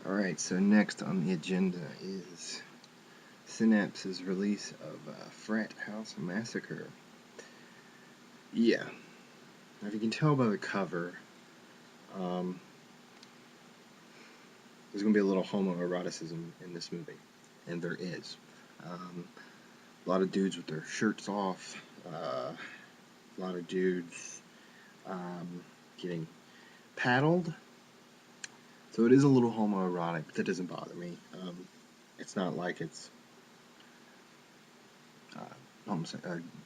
Alright, so next on the agenda is Synapse's release of Frat Massacre. Yeah, now if you can tell by the cover, there's going to be a little homoeroticism in this movie, and there is. A lot of dudes with their shirts off, a lot of dudes getting paddled. So it is a little homoerotic, but that doesn't bother me. It's not like it's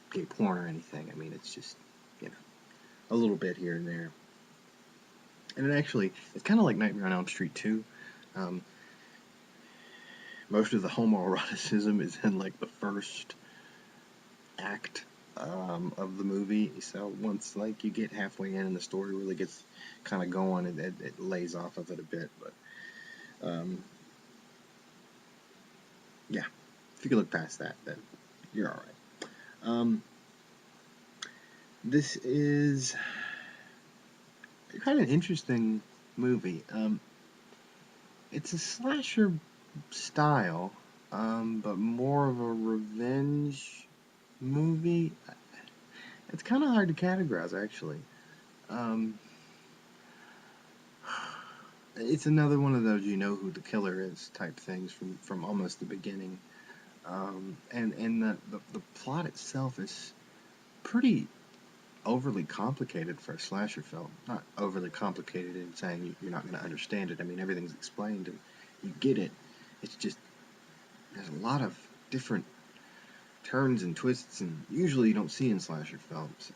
gay porn or anything. I mean, it's just, a little bit here and there. And it's kind of like Nightmare on Elm Street 2. Most of the homoeroticism is in, like, the first act of the movie. So once, like, you get halfway in and the story really gets kind of going, it lays off of it a bit. But, yeah, if you can look past that, then you're alright. This is kind of an interesting movie. It's a slasher style, but more of a revenge movie. It's kind of hard to categorize, actually. It's another one of those you know who the killer is type things from almost the beginning. And the plot itself is pretty overly complicated for a slasher film. Not overly complicated in saying you're not going to understand it. I mean, everything's explained and you get it. It's just there's a lot of different turns and twists, and usually you don't see in slasher films,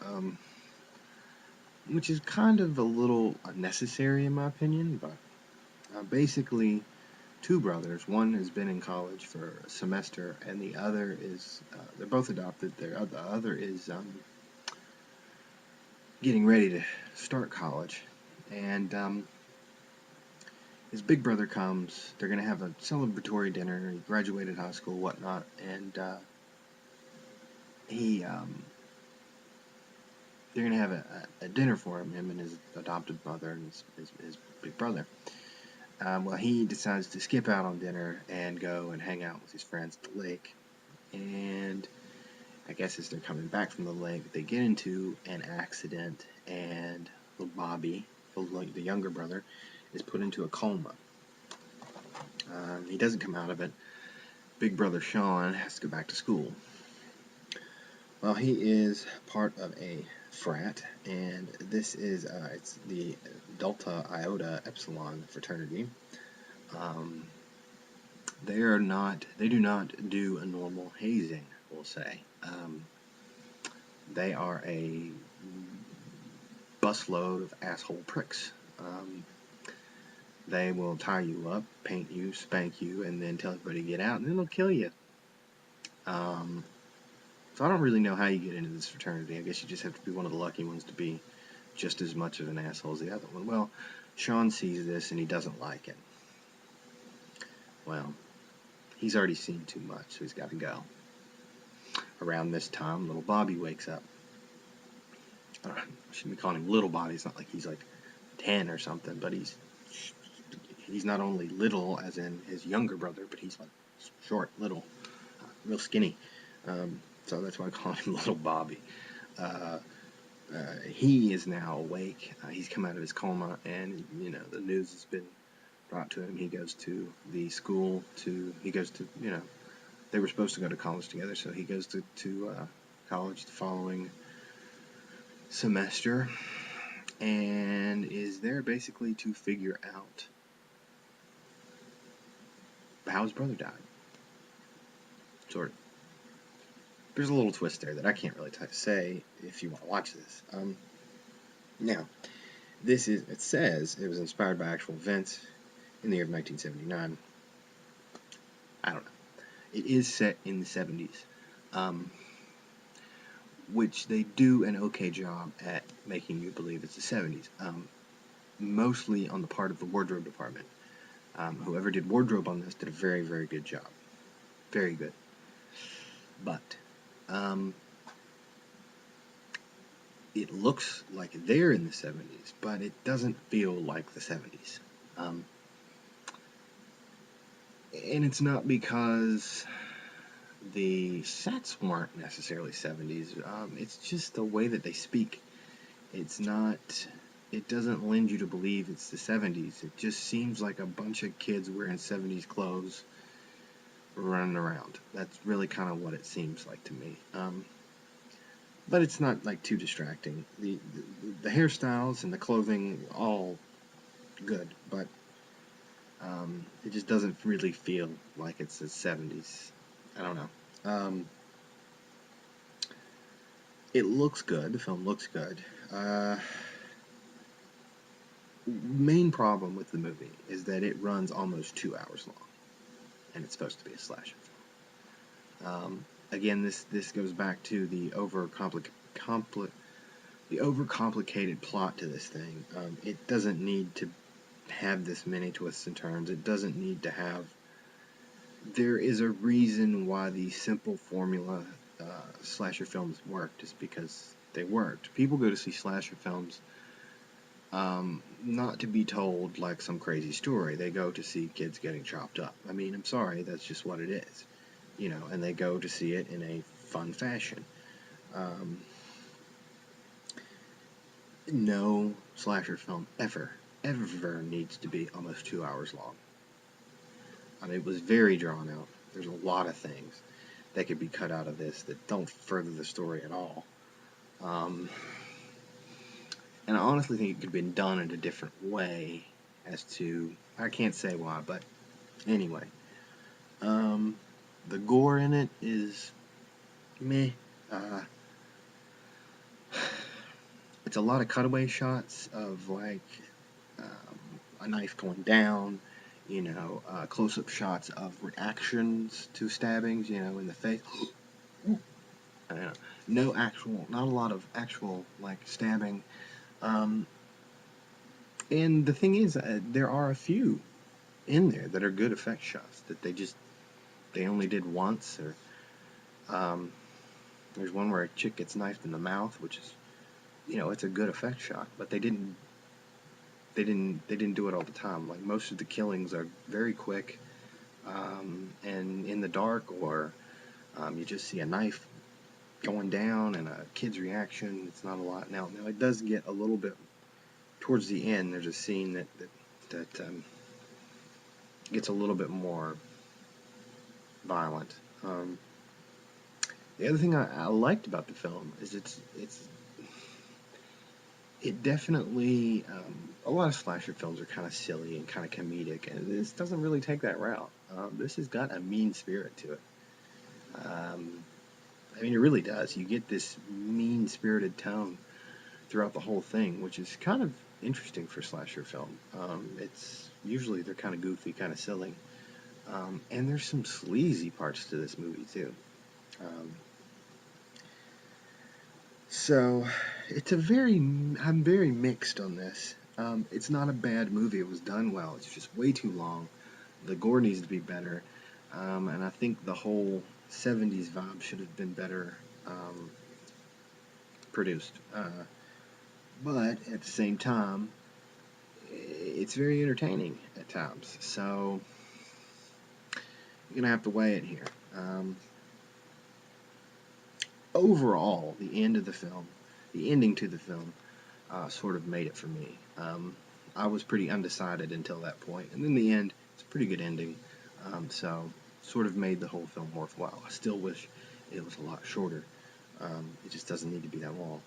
which is kind of a little unnecessary in my opinion. But basically, two brothers. One has been in college for a semester, and the other is they're both adopted. The other is getting ready to start college, and his big brother comes. They're going to have a celebratory dinner. He graduated high school, whatnot, and they're going to have a dinner for him and his adopted mother and his big brother. Well, he decides to skip out on dinner and go and hang out with his friends at the lake. And I guess as they're coming back from the lake, they get into an accident, and little Bobby, the younger brother, is put into a coma. He doesn't come out of it. Big brother Sean has to go back to school. Well, he is part of a frat, and this is it's the Delta Iota Epsilon fraternity. They do not do a normal hazing, we'll say. They are a busload of asshole pricks. They will tie you up, paint you, spank you, and then tell everybody to get out, and then they'll kill you. So I don't really know how you get into this fraternity. I guess you just have to be one of the lucky ones to be just as much of an asshole as the other one. Well, Sean sees this and he doesn't like it. Well, he's already seen too much, so he's got to go. Around this time, little Bobby wakes up. I shouldn't be calling him little Bobby. It's not like he's like 10 or something, but he's not only little as in his younger brother, but he's like short, little, real skinny. So that's why I call him little Bobby. He is now awake. He's come out of his coma, and the news has been brought to him. He goes to the school they were supposed to go to college together, so he goes to college the following semester, and is there basically to figure out how his brother died. Sort of. There's a little twist there that I can't really say if you want to watch this. Now, it says it was inspired by actual events in the year of 1979. I don't know. It is set in the 70s, which they do an okay job at making you believe it's the 70s, mostly on the part of the wardrobe department. Whoever did wardrobe on this did a very, very good job. Very good. But it looks like they're in the 70s, but it doesn't feel like the 70s. And it's not because the sets weren't necessarily 70s. It's just the way that they speak. It's not. It doesn't lend you to believe it's the 70s. It just seems like a bunch of kids wearing 70s clothes running around. That's really kind of what it seems like to me. But it's not like too distracting. The hairstyles and the clothing all good, but it just doesn't really feel like it's the 70s. I don't know. It looks good. The film looks good. Main problem with the movie is that it runs almost 2 hours long, and it's supposed to be a slasher film. Again, this goes back to the overcomplicated plot to this thing. It doesn't need to have this many twists and turns. It doesn't need to have. There is a reason why the simple formula slasher films worked, is because they worked. People go to see slasher films not to be told like some crazy story. They go to see kids getting chopped up. I mean, I'm sorry, that's just what it is. And they go to see it in a fun fashion. No slasher film ever needs to be almost 2 hours long. I mean, it was very drawn out. There's a lot of things that could be cut out of this that don't further the story at all. And I honestly think it could have been done in a different way as to, I can't say why, but anyway. The gore in it is meh. It's a lot of cutaway shots of like a knife going down, close-up shots of reactions to stabbings, in the face. I don't know. Not a lot of actual like stabbing. And the thing is, there are a few in there that are good effect shots that they only did once. Or there's one where a chick gets knifed in the mouth, which is, it's a good effect shot, but they didn't do it all the time. Like, most of the killings are very quick and in the dark, or you just see a knife going down and a kid's reaction. It's not a lot. Now it does get a little bit towards the end. There's a scene that gets a little bit more violent. The other thing I liked about the film is it definitely, a lot of slasher films are kind of silly and kind of comedic, and this doesn't really take that route. This has got a mean spirit to it. I mean, it really does. You get this mean-spirited tone throughout the whole thing, which is kind of interesting for slasher film. It's usually they're kind of goofy, kind of silly, and there's some sleazy parts to this movie too. So I'm very mixed on this. It's not a bad movie. It was done well. It's just way too long. The gore needs to be better, and I think the whole 70s vibe should have been better produced. But at the same time, it's very entertaining at times. So you're gonna have to weigh it here. Overall, the ending to the film, sort of made it for me. I was pretty undecided until that point, and in the end, it's a pretty good ending. So sort of made the whole film worthwhile. I still wish it was a lot shorter. It just doesn't need to be that long.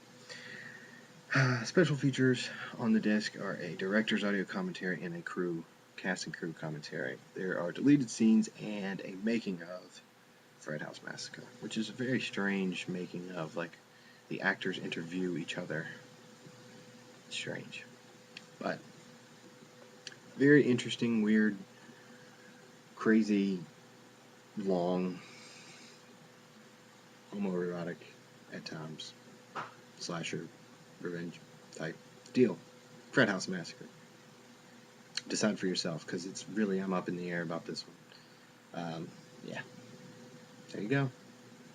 Special features on the disc are a director's audio commentary and a cast and crew commentary. There are deleted scenes and a making of Frat Massacre, which is a very strange making of. Like, the actors interview each other. Strange. But very interesting, weird, crazy, long, homoerotic at times, slasher, revenge type deal. Frat House Massacre. Decide for yourself, because I'm up in the air about this one. Yeah. There you go.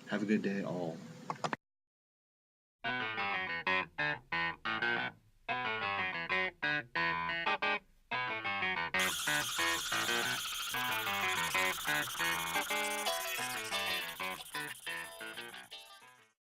Have a good day, all.